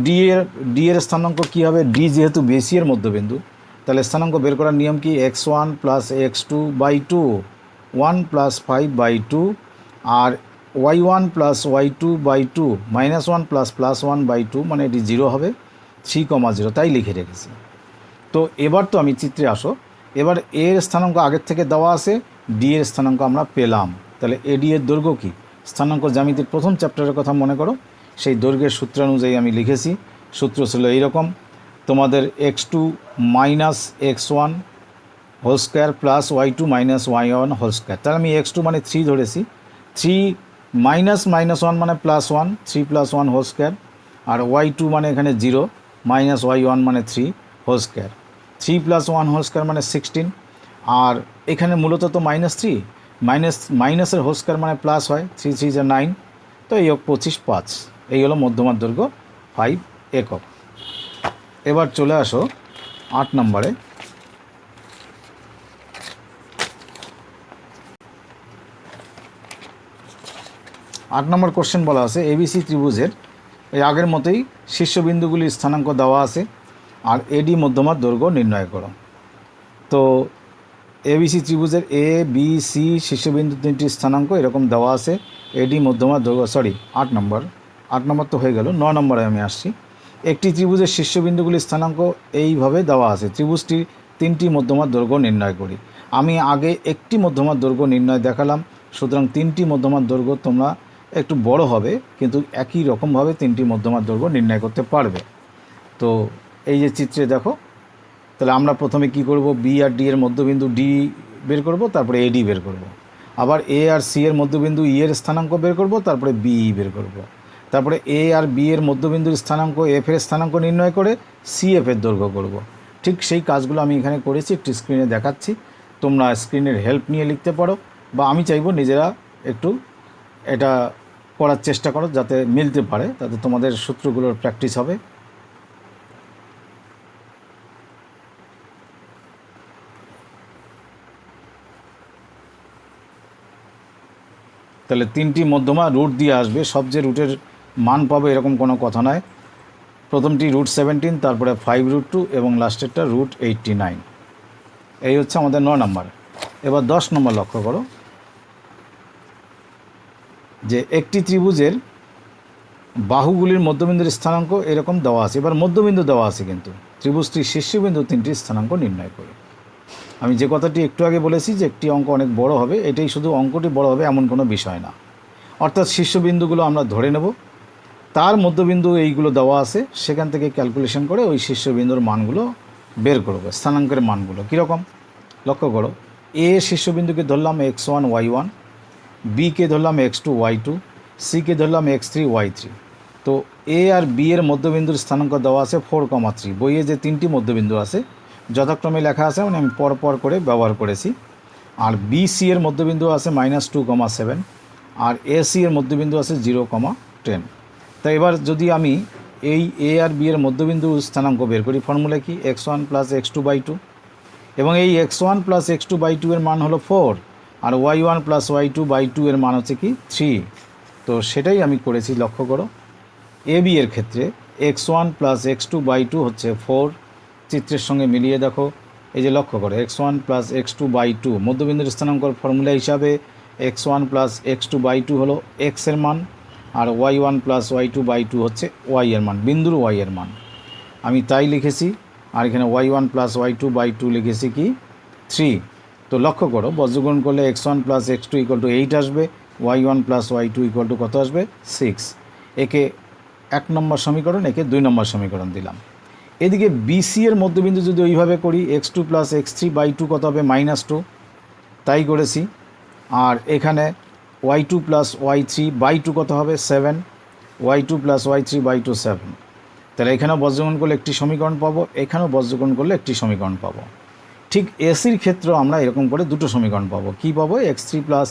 ডি এর স্থানাঙ্ক কী হবে, ডি যেহেতু বিসি এর মধ্যবিন্দু, তাহলে স্থানাঙ্ক বের করার নিয়ম কি, x1 প্লাস x2/2, 1 প্লাস 5/2, আর y1 প্লাস y2/2 -1 প্লাস +1/2, মানে এটি 0 হবে, 3,0, তাই লিখে রেখেছি। তো এবার তো আমি চিত্রে আসো, এবার এর স্থানাঙ্ক আগের থেকে দেওয়া আছে, ডি এর স্থানাঙ্ক আমরা পেলাম। তাহলে এডি এর দৈর্ঘ্য কী, স্থানাঙ্ক জ্যামিতির প্রথম চ্যাপ্টারের কথা মনে করো, সেই দৈর্ঘ্যের সূত্র অনুযায়ী আমি লিখেছি। সূত্র ছিল এইরকম, তোমাদের x2 minus x1 whole square plus y2 minus y1 whole square. তাহলে আমি x2 মানে 3 ধরেছি, 3 মাইনাস -1 মানে +1, 3 + 1 হোল স্কোয়ার, আর y2 মানে এখানে 0 মাইনাস y1 মানে 3 হোল স্কোয়ার, 3 + 1 হোল স্কোয়ার মানে 16, আর এখানে মূলত তো -3, মাইনাসের হোল স্কোয়ার মানে প্লাস হয়, 3 3 যা 9, তো এই 25 5, এই হলো মধ্যমার দৈর্ঘ্য 5 একক। এবার চলে আসো 8 নম্বরে। 8 নম্বর কোশ্চেন বলা আছে এবিসি ত্রিভুজের এই আগের মতোই শীর্ষবিন্দুগুলির স্থানাঙ্ক দেওয়া আছে, আর এডি মধ্যমার দৈর্ঘ্য নির্ণয় করো। তো এবিসি ত্রিভুজের এ বি সি শীর্ষবিন্দু তিনটির স্থানাঙ্ক এরকম দেওয়া আছে, এডি মধ্যমার দৈর্ঘ্য, 8 নম্বর তো হয়ে গেল। 9 নম্বরে আমি আসছি। একটি ত্রিভুজের শীর্ষবিন্দুগুলির স্থানাঙ্ক এইভাবে দেওয়া আছে, ত্রিভুজটির তিনটি মধ্যমার দৈর্ঘ্য নির্ণয় করি। আমি আগে একটি মধ্যমার দৈর্ঘ্য নির্ণয় দেখালাম, সুতরাং তিনটি মধ্যমার দৈর্ঘ্য তোমরা একটু বড় হবে, কিন্তু একই রকমভাবে তিনটি মধ্যমার দৈর্ঘ্য নির্ণয় করতে পারবে। তো এই যে চিত্রে দেখো, তাহলে আমরা প্রথমে কি করব, বি আর ডি এর মধ্যবিন্দু ডি বের করব, তারপরে এডি বের করব। আবার এ আর সি এর মধ্যবিন্দু ই এর স্থানাঙ্ক বের করব, তারপরে বিই বের করব। তারপরে এ আর বি এর মধ্যবিন্দুর স্থানাঙ্ক এফ এর স্থানাঙ্ক নির্ণয় করে সি এফ এর দৈর্ঘ্য করব। ঠিক সেই কাজগুলো আমি এখানে করেছি, একটু স্ক্রিনে দেখাচ্ছি, তোমরা স্ক্রিনের হেল্প নিয়ে লিখতে পারো, বা আমি চাইবো নিজেরা একটু এটা করার চেষ্টা করো যাতে মিলতে পারে, তাতে তোমাদের সূত্রগুলোর প্র্যাকটিস হবে। তাহলে তিনটি মধ্যমা রুট দিয়ে আসবে, সব যে রুটের মান পাবে এরকম কোনো কথা নয়। প্রথমটি √17, তারপরে 5√2 এবং লাস্টেরটা √89। এই হচ্ছে আমাদের 9 নম্বর। এবার 10 নম্বর লক্ষ্য করো, যে একটি ত্রিভুজের বাহুগুলির মধ্যবিন্দুর স্থানাঙ্ক এরকম দেওয়া আছে। এবার মধ্যবিন্দু দেওয়া আছে, কিন্তু ত্রিভুজটির শীর্ষবিন্দু তিনটির স্থানাঙ্ক নির্ণয় করে। আমি যে কথাটি একটু আগে বলেছি যে একটি অঙ্ক অনেক বড় হবে, এটাই শুধু অঙ্কটি বড় হবে এমন কোনো বিষয় না। অর্থাৎ শীর্ষবিন্দুগুলো আমরা ধরে নেব, তার মধ্যবিন্দু এইগুলো দেওয়া আছে, সেখান থেকে ক্যালকুলেশন করে ওই শীর্ষবিন্দুর মানগুলো বের করব, স্থানাঙ্কের মানগুলো কীরকম লক্ষ্য করো। এ শীর্ষবিন্দুকে ধরলাম x1 y1, বিকে ধরলাম x2 y2, সিকে ধরলাম x3 y3। তো এ আর বি এর মধ্যবিন্দুর স্থানাঙ্ক দেওয়া আছে 4,3। বইয়ে যে তিনটি মধ্যবিন্দু আছে যথাক্রমে লেখা আছে, মানে আমি পর করে ব্যবহার করেছি। আর বি সি এর মধ্যবিন্দু আছে -2,7, আর এসি এর মধ্যবিন্দু আছে 0,10। তাই এবার যদি আমি এই এ আর বি এর মধ্যবিন্দুর স্থানাঙ্ক বের করি, ফর্মুলা কি x1 প্লাস x2/2, এবং এই x1 প্লাস x2/2 এর মান হলো 4 আর y1 প্লাস y2/2 এর মান হচ্ছে কি 3। তো সেটাই আমি করেছি, লক্ষ্য করো। এ বি এর ক্ষেত্রে x1 প্লাস x2/2 হচ্ছে 4, চিত্রের সঙ্গে মিলিয়ে দেখো, এই যে লক্ষ্য করো x1 প্লাস x2/2 মধ্যবিন্দুর স্থানাঙ্কর ফর্মুলা হিসাবে x1 প্লাস x2/2 হলো x এর মান, আর y1 প্লাস y2/2 হচ্ছে y এর মান, বিন্দুর y এর মান। আমি তাই লিখেছি, আর এখানে y1 প্লাস y2/2 লিখেছি কি 3। তো লক্ষ্য করো, বজ্রগুণ করলে x1 প্লাস x2 = 8 আসবে, y1 প্লাস y2 = কত আসবে 6। একে 1 নম্বর সমীকরণ, একে 2 নম্বর সমীকরণ দিলাম। এদিকে বিসি এর মধ্যবিন্দু যদি ওইভাবে করি, x2 প্লাস x3/2 কত হবে -2, তাই করেছি। আর এখানে y2 প্লাস y3/2 কত হবে 7, y2 প্লাস y3/2 7। তাহলে এখানেও বজ্রগুণ করলে একটি সমীকরণ পাবো, এখানেও বজ্রগুণ করলে একটি সমীকরণ পাবো। ঠিক এসির ক্ষেত্রেও আমরা এরকম করে দুটো সমীকরণ পাবো। কি পাবো, x3 প্লাস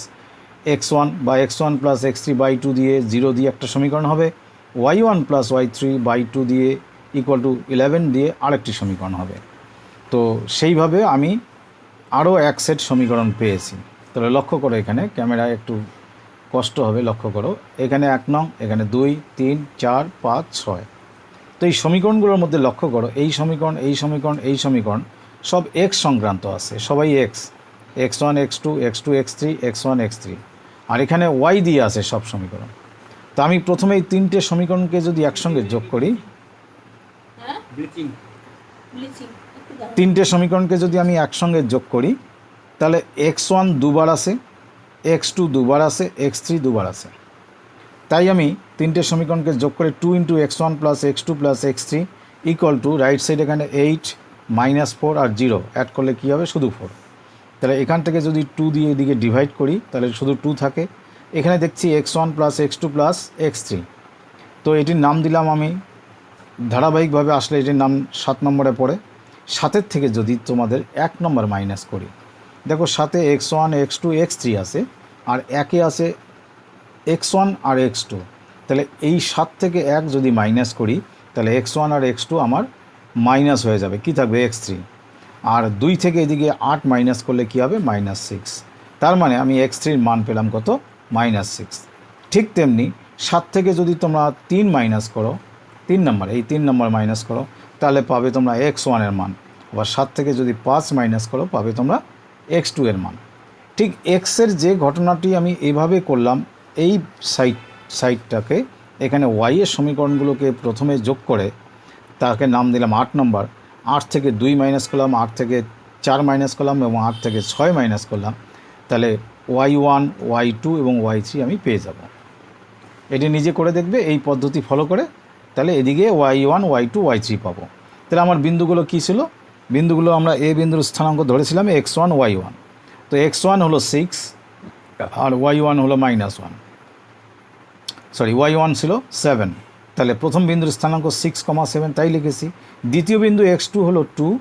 x1 বা x1 প্লাস x3/2 দিয়ে 0 দিয়ে একটা সমীকরণ হবে, y1 প্লাস y3/2 দিয়ে =11 দিয়ে আরেকটি সমীকরণ হবে। তো সেইভাবে আমি আরও এক সেট সমীকরণ পেয়েছি। তাহলে লক্ষ্য করো, এখানে ক্যামেরায় একটু কষ্ট হবে, লক্ষ্য করো, এখানে 1 নং, এখানে 2, 3, 4, 5, 6। তো এই সমীকরণগুলোর মধ্যে লক্ষ্য করো, এই সমীকরণ, এই সমীকরণ, এই সমীকরণ সব x সংক্রান্ত আছে, সবাই x1 x2 x2 x3 x1 x3, আর এখানে y দিয়ে আছে সব সমীকরণ। তো আমি প্রথমে এই তিনটে সমীকরণকে যদি একসঙ্গে যোগ করি, তিনটে সমীকরণকে যদি আমি একসঙ্গে যোগ করি, তাহলে x1 দুবার আসে, x2 দুবার আসে, x3 দুবার আসে। তাই আমি তিনটে সমীকরণকে যোগ করে 2 × x1 plus x2 plus x3 = right side এখানে 8 -4 আর 0 অ্যাড করলে কী হবে, শুধু 4। তাহলে এখান থেকে যদি 2 দিয়ে এদিকে ডিভাইড করি, তাহলে শুধু 2 থাকে। এখানে দেখছি x1 plus x2 plus x3, তো এটির নাম দিলাম আমি, ধারাবাহিকভাবে আসলে এটির নাম 7 নম্বরে পড়ে। 7-এর থেকে যদি তোমাদের 1 নম্বর মাইনাস করি, দেখো 7-এ x1 x2 x3 আছে, আর 1-এ আছে x1 আর x2। তাহলে এই 7 থেকে 1 যদি মাইনাস করি, তাহলে x1 আর x2 আমার মাইনাস হয়ে যাবে, কি থাকবে x3। আর 2 থেকে এদিকে 8 মাইনাস করলে কি হবে, -6। তার মানে আমি x3-র মান পেলাম কত, -6। ঠিক তেমনি 7 থেকে যদি তোমরা 3 মাইনাস করো, 3 নম্বর, এই 3 নম্বর মাইনাস করো, তাহলে পাবে তোমরা x1-এর মান। আবার 7 থেকে যদি 5 মাইনাস করো, পাবে তোমরা x2-এর মান। ঠিক x-এর যে ঘটনাটি আমি এভাবে করলাম, এই সাইডটাকে এখানে y-এর সমীকরণগুলোকে প্রথমে যোগ করে তাকে নাম দিলাম 8 নম্বর। 8 থেকে 2 মাইনাস করলাম, 8 থেকে 4 মাইনাস করলাম এবং 8 থেকে 6 মাইনাস করলাম, তাহলে y1 y2 এবং y3 আমি পেয়ে যাব। এটি নিজে করে দেখবে এই পদ্ধতি ফলো করে, তাহলে এদিকে y1 y2 y3 পাবো। তাহলে আমার বিন্দুগুলো কী ছিল, বিন্দুগুলো আমরা এ বিন্দুর স্থানাঙ্ক ধরেছিলাম x1 y1। তো x1 হলো 6 আর y1 হলো -1, সরি y1 ছিল 7। তাহলে প্রথম বিন্দুর স্থানাঙ্ক 6,7 তাই লিখেছি। দ্বিতীয় বিন্দু x2 হলো 2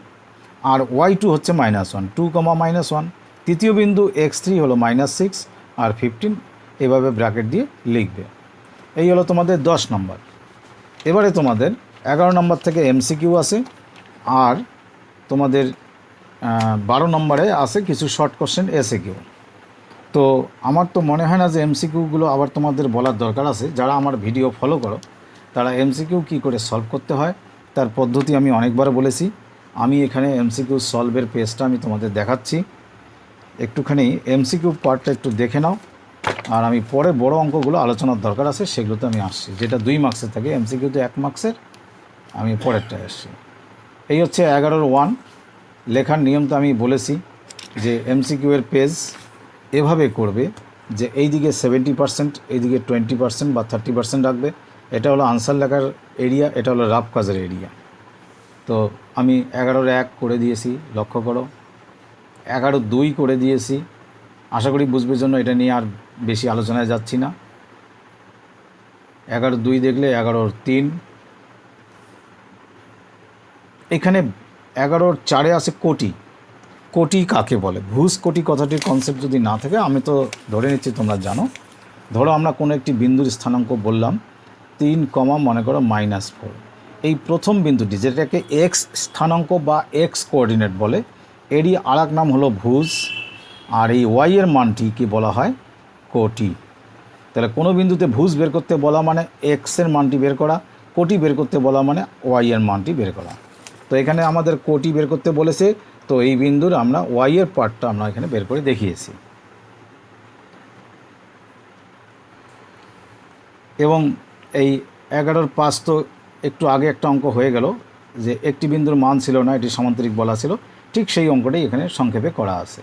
আর y2 হচ্ছে -1, 2, -1। তৃতীয় বিন্দু x3 হলো -6 আর 15, এভাবে ব্র্যাকেট দিয়ে লিখবে। এই হলো তোমাদের 10 নম্বর। এবারে তোমাদের 11 নম্বর থেকে এমসিকিউ আসে, আর তোমাদের 12 নম্বরে আসে কিছু শর্ট কোশ্চেন এসএকিউ। তো আমার তো মনে হয় না যে এমসিকিউগুলো আবার তোমাদের বলার দরকার আছে। যারা আমার ভিডিও ফলো করো তারা এমসিকিউ কী করে সলভ করতে হয় তার পদ্ধতি আমি অনেকবার বলেছি। আমি এখানে এমসিকিউ সলভের পেজটা আমি তোমাদের দেখাচ্ছি, একটুখানি এমসিকিউ পার্টটা একটু দেখে নাও। আর আমি পরে বড় অঙ্কগুলো আলোচনার দরকার আছে, সেগুলোতে আমি আসছি। যেটা 2 মার্কসের থাকে, এমসিকিউতে 1 মার্কসের, আমি পরেরটায় আসছি। এই হচ্ছে 11-র 1। লেখার নিয়ম তো আমি বলেছি যে এমসিকিউ এর পেজ এভাবে করবে যে এই দিকে 70%, এইদিকে 20% বা 30% রাখবে। এটা হলো আনসার লেখার এরিয়া, এটা হলো রাফ কাজের এরিয়া। তো আমি 11-র 1 করে দিয়েছি, লক্ষ্য করো। 11-র 2 করে দিয়েছি, আশা করি বুঝবে জন্য এটা নিয়ে আর বেশি আলোচনায় যাচ্ছি না। 11-র 2 দেখলে 11-র 3। এখানে 11-র 4-এ আছে কোটি। কোটি কাকে বলে, ঘুষ কোটি কথাটির কনসেপ্ট যদি না থাকে, আমি তো ধরে নিচ্ছি তোমরা জানো। ধরো আমরা কোনো একটি বিন্দুর স্থানাঙ্ক বললাম 3, মনে করো -4। এই প্রথম বিন্দুটি যেটাকে এক্স স্থানাঙ্ক বা এক্স কোঅর্ডিনেট বলে, এরই আর এক নাম হলো ভুজ, আর এই ওয়াইয়ের মানটি কি বলা হয়, কোটি। তাহলে কোনো বিন্দুতে ভুজ বের করতে বলা মানে এক্সের মানটি বের করা, কোটি বের করতে বলা মানে ওয়াইয়ের মানটি বের করা। তো এখানে আমাদের কোটি বের করতে বলেছে, তো এই বিন্দুর আমরা ওয়াইয়ের পার্টটা আমরা এখানে বের করে দেখিয়েছি। এবং এই 11-5 তো একটু আগে একটা অঙ্ক হয়ে গেল, যে একটি বিন্দুর মান ছিল না, এটি সমান্তরিক বলা ছিল, ঠিক সেই অঙ্কটাই এখানে সংক্ষেপে করা আছে।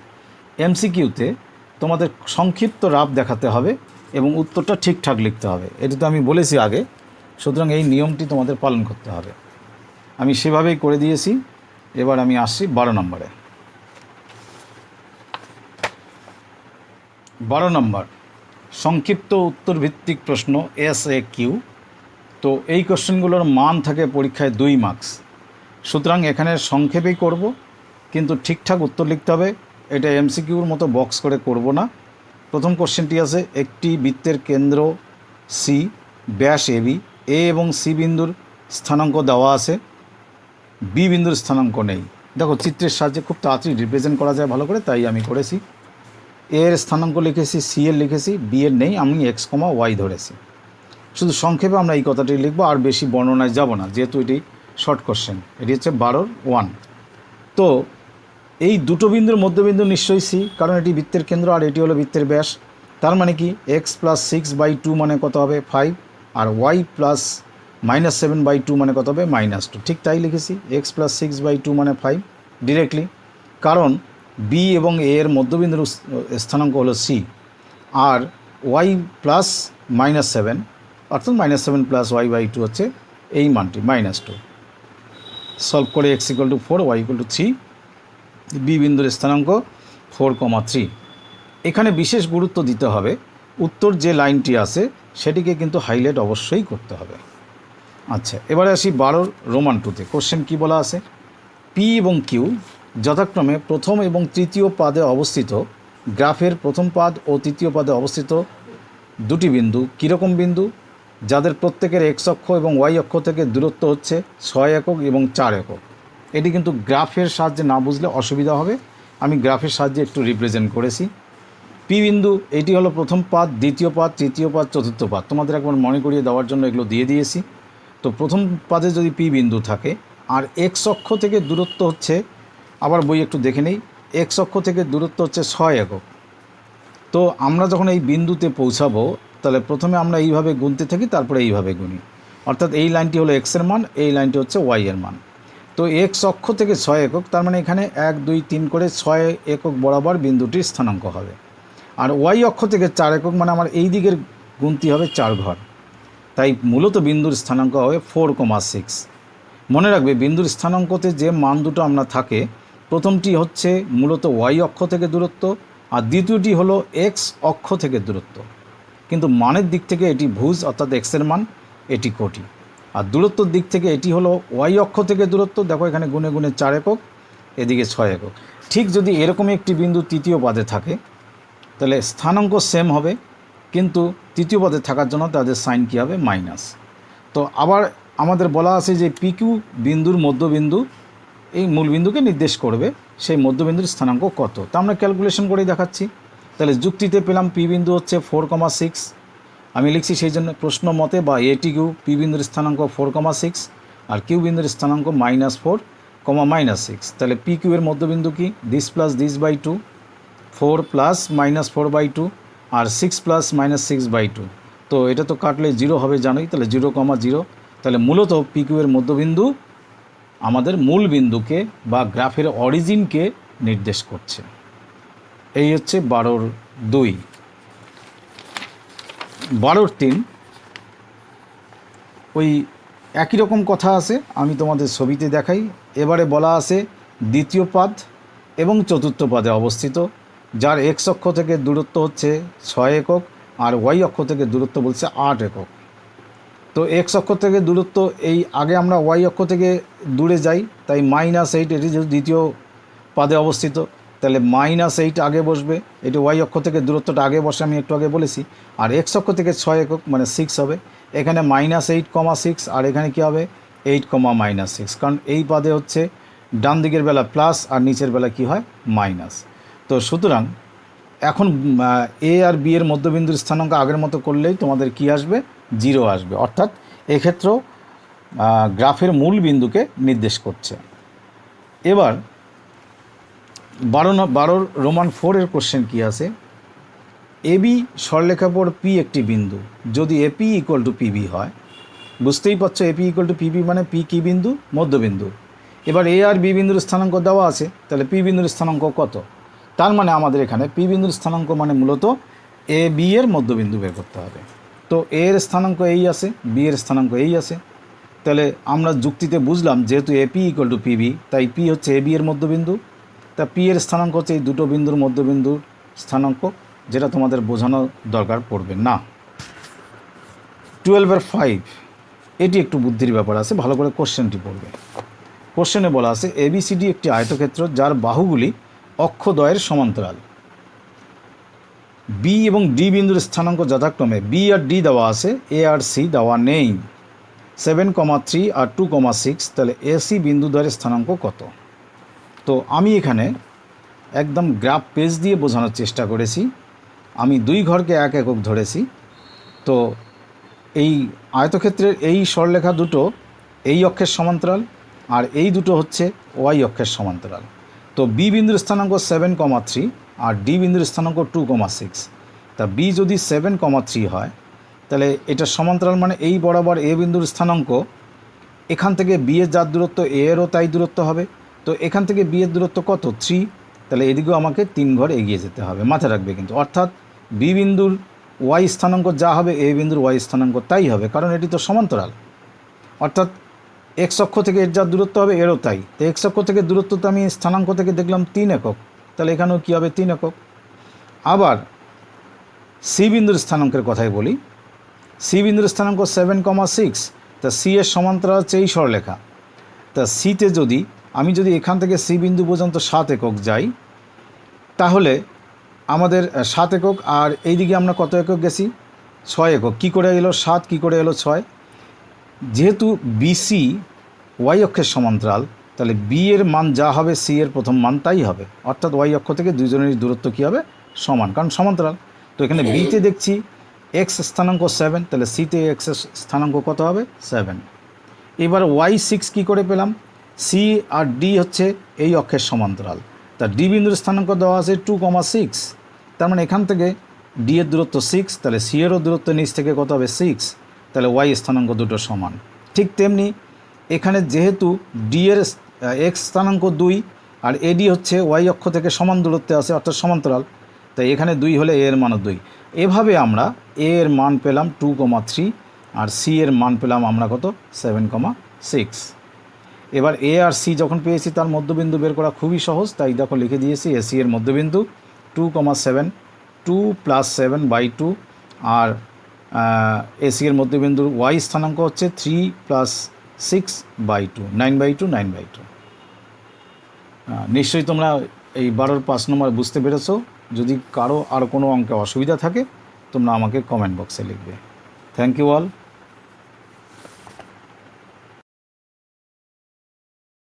এমসিকিউতে তোমাদের সংক্ষিপ্ত রাফ দেখাতে হবে এবং উত্তরটা ঠিকঠাক লিখতে হবে, এটি তো আমি বলেছি আগে, সুতরাং এই নিয়মটি তোমাদের পালন করতে হবে। আমি সেভাবেই করে দিয়েছি। এবার আমি আসছি 12 নম্বরে। 12 নম্বর সংক্ষিপ্ত উত্তর ভিত্তিক প্রশ্ন SAQ। তো এই কোশ্চেনগুলোর মান থাকে পরীক্ষায় 2 মার্কস, সুতরাং এখানে সংক্ষেপেই করব, কিন্তু ঠিকঠাক উত্তর লিখতে হবে। এটা এমসিকিউর মতো বক্স করে করব না। প্রথম কোশ্চেনটি আছে, একটি বৃত্তের কেন্দ্র সি, ব্যাস এবি, এ এবং সি বিন্দুর স্থানাঙ্ক দেওয়া আছে, বি বিন্দুর স্থানাঙ্ক নেই। দেখো চিত্রের সাহায্যে খুব তাড়াতাড়ি রিপ্রেজেন্ট করা যায় ভালো করে, তাই আমি করেছি। এ এর স্থানাঙ্ক লিখেছি, সি এর লিখেছি, বি এর নেই, আমি x, y ধরেছি। শুধু সংক্ষেপে আমরা এই কথাটি লিখবো, আর বেশি বর্ণনায় যাব না, যেহেতু এটি শর্ট কোশ্চেন। এটি হচ্ছে 12-1। তো এই দুটো বিন্দুর মধ্যবিন্দু নিশ্চয়ই সি, কারণ এটি বৃত্তের কেন্দ্র আর এটি হলো বৃত্তের ব্যাস। তার মানে কি x + 6/2 মানে কত হবে 5, আর y + -7/2 মানে কত হবে -2। ঠিক তাই লিখেছি, x + 6/2 মানে 5 ডিরেক্টলি, কারণ বি এবং এ এর মধ্যবিন্দুর স্থানাঙ্ক হলো সি, আর y + -7 অর্থাৎ -7 + y/2 হচ্ছে এই মানটি -2। সলভ করে x = 4, y = 3, বি বিন্দুর স্থানাঙ্ক 4,3। এখানে বিশেষ গুরুত্ব দিতে হবে, উত্তর যে লাইনটি আছে সেটিকে কিন্তু হাইলাইট অবশ্যই করতে হবে। আচ্ছা, এবারে আসি 12-2-তে। কোশ্চেন কি বলা আছে, পি এবং কিউ যথাক্রমে প্রথম এবং তৃতীয় পাদে অবস্থিত, গ্রাফের প্রথম পাদ ও তৃতীয় পাদে অবস্থিত দুটি বিন্দু কীরকম বিন্দু, যাদের প্রত্যেকের এক্স অক্ষ এবং ওয়াই অক্ষ থেকে দূরত্ব হচ্ছে 6 একক এবং 4 একক। এটি কিন্তু গ্রাফের সাহায্যে না বুঝলে অসুবিধা হবে, আমি গ্রাফের সাহায্যে একটু রিপ্রেজেন্ট করেছি। পি বিন্দু এটি হলো প্রথম পাদ, দ্বিতীয় পাদ, তৃতীয় পাদ, চতুর্থ পাদ, তোমাদের একবার মনে করিয়ে দেওয়ার জন্য এগুলো দিয়ে দিয়েছি। তো প্রথম পাদে যদি পি বিন্দু থাকে আর এক্স অক্ষ থেকে দূরত্ব হচ্ছে, আবার বই একটু দেখে নেই, এক্স অক্ষ থেকে দূরত্ব হচ্ছে 6 একক। তো আমরা যখন এই বিন্দুতে পৌঁছাবো, তাহলে প্রথমে আমরা এইভাবে গুনতে থাকি, তারপরে এইভাবে গুনি, অর্থাৎ এই লাইনটি হলো এক্সের মান, এই লাইনটি হচ্ছে ওয়াই এর মান। তো এক্স অক্ষ থেকে 6 একক, তার মানে এখানে 1, 2, 3 করে 6 একক বরাবর বিন্দুটির স্থানাঙ্ক হবে। আর ওয়াই অক্ষ থেকে 4 একক, মানে আমার এই দিকের গুনতি হবে 4 ঘর, তাই মূলত বিন্দুর স্থানাঙ্ক হবে 4,6। মনে রাখবে বিন্দুর স্থানাঙ্কতে যে মান দুটো আমরা থাকে, প্রথমটি হচ্ছে মূলত ওয়াই অক্ষ থেকে দূরত্ব, আর দ্বিতীয়টি হলো এক্স অক্ষ থেকে দূরত্ব, কিন্তু মানের দিক থেকে এটি ভুজ অর্থাৎ এক্সের মান, এটি কোটি। আর দূরত্বর দিক থেকে এটি হলো ওয়াই অক্ষ থেকে দূরত্ব, দেখো এখানে গুনে গুনে 4 একক, এদিকে 6 একক। ঠিক যদি এরকমই একটি বিন্দু তৃতীয় পাদে থাকে, তাহলে স্থানাঙ্ক সেম হবে, কিন্তু তৃতীয় পদে থাকার জন্য তাদের সাইন কী হবে, মাইনাস। তো আবার আমাদের বলা আছে যে পিকিউ বিন্দুর মধ্যবিন্দু এই মূল বিন্দুকে নির্দেশ করবে, সেই মধ্যবিন্দুর স্থানাঙ্ক কত, তা আমরা ক্যালকুলেশন করেই দেখাচ্ছি। তাহলে যুক্তিতে পেলাম পি বিন্দু হচ্ছে 4,6, আমি লিখছি সেই জন্য প্রশ্ন মতে বা এটি কিউ পি বিন্দুর স্থানাঙ্ক 4,6 আর কিউ বিন্দুর স্থানাঙ্ক -4, -6। তাহলে পি কিউ এর মধ্যবিন্দু কি, দিস প্লাস দিস বাই 2, 4 + -4/2 আর 6 + -6/2। তো এটা তো কাটলে 0 হবে জানোই, তাহলে 0,0। তাহলে মূলত পিকিউ এর মধ্যবিন্দু আমাদের মূল বিন্দুকে বা গ্রাফের অরিজিনকে নির্দেশ করছে। এই হচ্ছে 12-2। 12-3 ওই একই রকম কথা আছে, আমি তোমাদের ছবিতে দেখাই। এবারে বলা আছে দ্বিতীয় পাদ এবং চতুর্থ পাদে অবস্থিত, যার এক্স অক্ষ থেকে দূরত্ব হচ্ছে 6 একক আর ওয়াই অক্ষ থেকে দূরত্ব বলছে 8 একক। তো এক্স অক্ষ থেকে দূরত্ব, এই আগে আমরা ওয়াই অক্ষ থেকে দূরে যাই, তাই -8, এটি যেহেতু দ্বিতীয় পাদে অবস্থিত, তাহলে -8 আগে বসবে, এটা ওয়াই অক্ষ থেকে দূরত্বটা আগে বসে, আমি একটু আগে বলেছি। আর এক্স অক্ষ থেকে 6 একক মানে 6 হবে। এখানে -8,6 আর এখানে কী হবে 8,-6, কারণ এই পাদে হচ্ছে ডান দিকের বেলা প্লাস আর নিচের বেলা কি হয় মাইনাস। তো সুতরাং এখন এ আর বি এর মধ্যবিন্দুর স্থানাঙ্ক আগের মতো করলেই তোমাদের কি আসবে 0 আসবে, অর্থাৎ এক্ষেত্রেও গ্রাফের মূল বিন্দুকে নির্দেশ করছে। এবার 12 রোমান 4 এর কোশ্চেন কী আছে, এবি সরলরেখার পর পি একটি বিন্দু, যদি এপি ইকুয়াল টু পিবি হয়, বুঝতেই পারছো এপি ইকুয়াল টু পিবি মানে পি কী বিন্দু, মধ্যবিন্দু। এবার এ আর বি বিন্দুর স্থানাঙ্ক দেওয়া আছে, তাহলে পি বিন্দুর স্থানাঙ্ক কত, তার মানে আমাদের এখানে পি বিন্দুর স্থানাঙ্ক মানে মূলত এ বি এর মধ্যবিন্দু বের করতে হবে। তো এ এর স্থানাঙ্ক এই আছে, বি এর স্থানাঙ্ক এই আছে, তাহলে আমরা যুক্তিতে বুঝলাম যেহেতু এপি ইকুয়াল টু পিবি তাই পি হচ্ছে এ বি এর মধ্যবিন্দু, তা পি এর স্থানাঙ্ক হচ্ছে এই দুটো বিন্দুর মধ্যবিন্দুর স্থানাঙ্ক, যেটা তোমাদের বোঝানো দরকার পড়বে না। 12/5 এটি একটু বুদ্ধির ব্যাপার আছে, ভালো করে কোশ্চেনটি পড়বে। কোশ্চেনে বলা আছে এবিসিডি একটি আয়তক্ষেত্র যার বাহুগুলি অক্ষদ্বয়ের সমান্তরাল। বি এবং ডি বিন্দুর স্থানাঙ্ক যথাক্রমে বি আর ডি দেওয়া আছে, এ আর সি দেওয়া নেই। 7,3 আর 2,6, তাহলে এসি বিন্দুদ্বয়ের স্থানাঙ্ক কত? তো আমি এখানে একদম গ্রাফ পেজ দিয়ে বোঝানোর চেষ্টা করেছি। আমি 2 ঘরকে 1 একক ধরেছি। তো এই আয়তক্ষেত্রের এই সরলরেখা দুটো এই অক্ষের সমান্তরাল আর এই দুটো হচ্ছে ওয়াই অক্ষের সমান্তরাল। তো বি বিন্দুর স্থানাঙ্ক 7,3 আর ডি বিন্দুর স্থানাঙ্ক 2,6। তা বি যদি 7,3 হয় তাহলে এটা সমান্তরাল মানে এই বরাবর এ বিন্দুর স্থানাঙ্ক এখান থেকে বি এর যার দূরত্ব এ এরও তাই দূরত্ব হবে। তো এখান থেকে বি এর দূরত্ব কত 3, তাহলে এদিকেও আমাকে 3 ঘর এগিয়ে যেতে হবে, মাথায় রাখবে কিন্তু। অর্থাৎ বি বিন্দুর ওয়াই স্থানাঙ্ক যা হবে এ বিন্দুর ওয়াই স্থানাঙ্ক তাই হবে, কারণ এটি তো সমান্তরাল। অর্থাৎ এক্স অক্ষ থেকে এর যা দূরত্ব হবে এরও তাই। তো এক্স অক্ষ থেকে দূরত্ব তো আমি স্থানাঙ্ক থেকে দেখলাম 3 একক, তাহলে এখানেও কী হবে 3 একক। আবার সি বিন্দুর স্থানাঙ্কের কথাই বলি, সি বিন্দুর স্থানাঙ্ক 7,6, তা সি এর সমান্তরাল হচ্ছে এই সরলরেখা। তা সিতে যদি আমি এখান থেকে সি বিন্দু পর্যন্ত 7 একক যাই, তাহলে আমাদের 7 একক, আর এইদিকে আমরা কত একক গেছি 6 একক। কী করে এলো 7, কী করে এলো 6? যেহেতু বিসি ওয়াই অক্ষের সমান্তরাল, তাহলে বি এর মান যা হবে সি এর প্রথম মান তাই হবে, অর্থাৎ ওয়াই অক্ষ থেকে দুজনের দূরত্ব কী হবে সমান, কারণ সমান্তরাল। তো এখানে বিতে দেখছি এক্স স্থানাঙ্ক 7, তাহলে সিতে এক্স স্থানাঙ্ক কত হবে 7। এবার y6 কী করে পেলাম, সি আর ডি হচ্ছে এই অক্ষের সমান্তরাল, তা ডি বিন্দুর স্থানাঙ্ক দেওয়া আছে 2,6, তার মানে এখান থেকে ডি এর দূরত্ব 6, তাহলে সি এরও দূরত্ব নিচ থেকে কত হবে 6, তাহলে ওয়াই স্থানাঙ্ক দুটো সমান। ঠিক তেমনি এখানে যেহেতু ডি এর এক্স স্থানাঙ্ক 2 আর এডি হচ্ছে ওয়াই অক্ষ থেকে সমান দূরত্বে আছে অর্থাৎ সমান্তরাল, তাই এখানে 2 হলে এ এর মানও 2। এভাবে আমরা এ এর মান পেলাম 2,3 আর সি এর মান পেলাম আমরা কত 7,6। এবার এ আর সি যখন পেয়েছি তার মধ্যবিন্দু বের করা খুবই সহজ, তাই দেখো লিখে দিয়েছি এসি এর মধ্যবিন্দু 2,7, 2 + 7/2, আর এসি এর মধ্যবিন্দুর ওয়াই স্থানাঙ্ক হচ্ছে 3 + 6/2, 9/2, 9/2। নিশ্চয়ই তোমরা এই 12 5 নম্বর বুঝতে পেরেছো। যদি কারো আর কোনো অঙ্কে অসুবিধা থাকে তোমরা আমাকে কমেন্ট বক্সে লিখবে। Thank you all.